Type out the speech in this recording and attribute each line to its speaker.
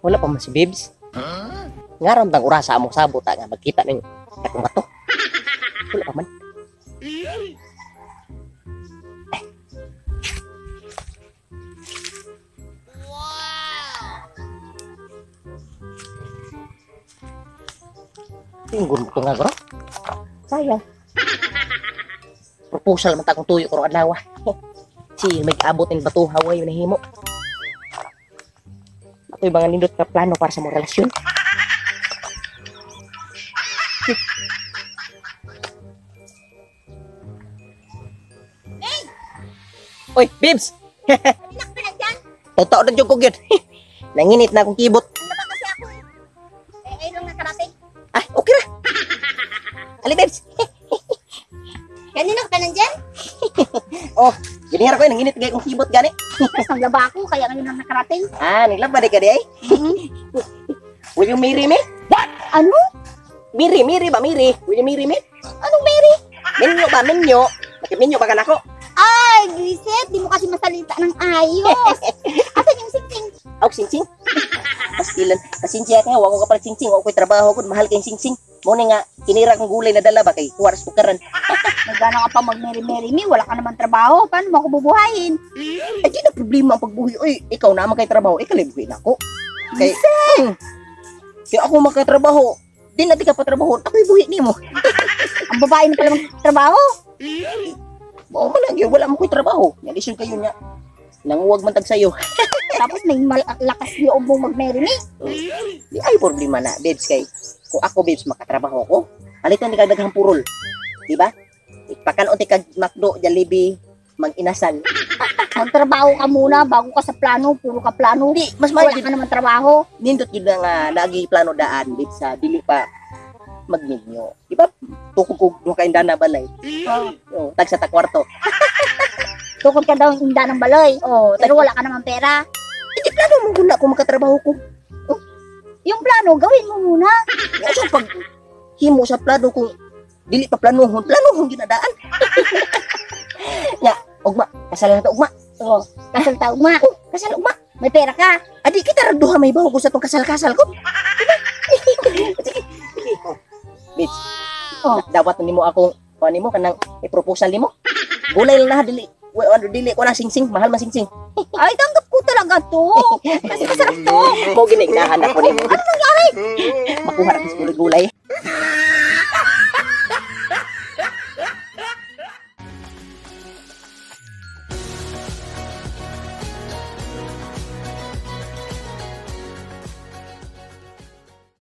Speaker 1: Wala pa man si Bibs. Ngaram tang urasa mo sabot nga magkita ning akong bato. Wala pa man. Tinggon mo ito nga, bro. Sayang. Proposal man takong tuyo ko adlaw. Si may abot ng bato haway na himo. Ako'y mga nindot na plano para sa mong relasyon. Oy, Bibs!
Speaker 2: Anak ka na dyan.
Speaker 1: Totoo na dyan ko gyud. Nanginit na akong kibot.
Speaker 2: Ano ba kasi ako eh? Ay lang nakarating.
Speaker 1: Ah, okay ra. Ali, Bibs.
Speaker 2: Kanina ka na dyan?
Speaker 1: Oh, ginihara ko yun. Nanginit kaya kong kibot gani.
Speaker 2: Tapos naglaba ako, kaya ngayon lang nakarating.
Speaker 1: Ah, naglaba di ka di ay. Will you marry me?
Speaker 2: Ano?
Speaker 1: Miri ba? Miri? Will you marry me?
Speaker 2: Anong Mary?
Speaker 1: Menyo ba? Menyo? Menyo ba ka na ko?
Speaker 2: Ay, Grisette, di mo kasi masalita ng ayos. Asan yung sing-sing?
Speaker 1: Ako, sing-sing. Pastilan. Kasinsiya ka nga, wako ka pala sing-sing. Wako ko'y trabaho ko, mahal kayong sing-sing. Muna nga, kinira kong gulay na dala ba kay kuwaras pukaran.
Speaker 2: Nagana ka pa mag-Mary me, wala ka naman trabaho. Paano mo ako bubuhayin?
Speaker 1: Ay, di na problema ang pagbuhi. Uy, ikaw naman kay trabaho. Ikaw libuhin ako. Kay, kaya ako magkatrabaho. Di na di ka pa trabaho. Ako'y buhi ni mo.
Speaker 2: Ang babae na pala magtrabaho.
Speaker 1: Oo man lang, wala mo ko'y trabaho. Nalisyon kayo niya. Nanguwag man tag sa'yo.
Speaker 2: Tapos may malakas loob mong mag-Mary me.
Speaker 1: Di ay problema na, babes, kay kung ako, babes, makatrabaho ko, alitan di kagdaghang purol. Diba? Ipakanon ti kag McDo, Jollibee, mag-inasal.
Speaker 2: Magtrabaho ka muna bago ka sa plano. Puro ka plano.
Speaker 1: Di, mas
Speaker 2: Wala
Speaker 1: mahal
Speaker 2: ka naman trabaho.
Speaker 1: nindot yun na nga lagi plano daan, babes, sa dili pa magminyo. Diba? Tukog mo kain dana balay. Oh, tag sa takwarto.
Speaker 2: Tukod ka daw yung inda ng baloy.
Speaker 1: Oh,
Speaker 2: Pero wala ka naman pera.
Speaker 1: Hindi plano mo guna kung makatrabaho ko.
Speaker 2: Yung plano, gawin mo muna.
Speaker 1: Kasi pag himo sa plano kung dili pa planuhon ginadaan. Ya, ugma, kasal na to ugma.
Speaker 2: Oh, kasal taog ma.
Speaker 1: Kasal ugma.
Speaker 2: May pera ka.
Speaker 1: Adi kita raduha may bawo ko sa tong kasal-kasal ko. Sige. Bitch.
Speaker 2: Oh.
Speaker 1: Dapat nimo akong kuan nimo kanang i-proposal nimo. Gulay lang na dili. Ano dili ko na sing-sing, mahal man sing-sing.
Speaker 2: Ay, tanggap ko talaga to. Kasi masarap to.
Speaker 1: Mo gini inahan ako nimo.
Speaker 2: Ano nangyari?
Speaker 1: Makuha ra kis gulay-gulay.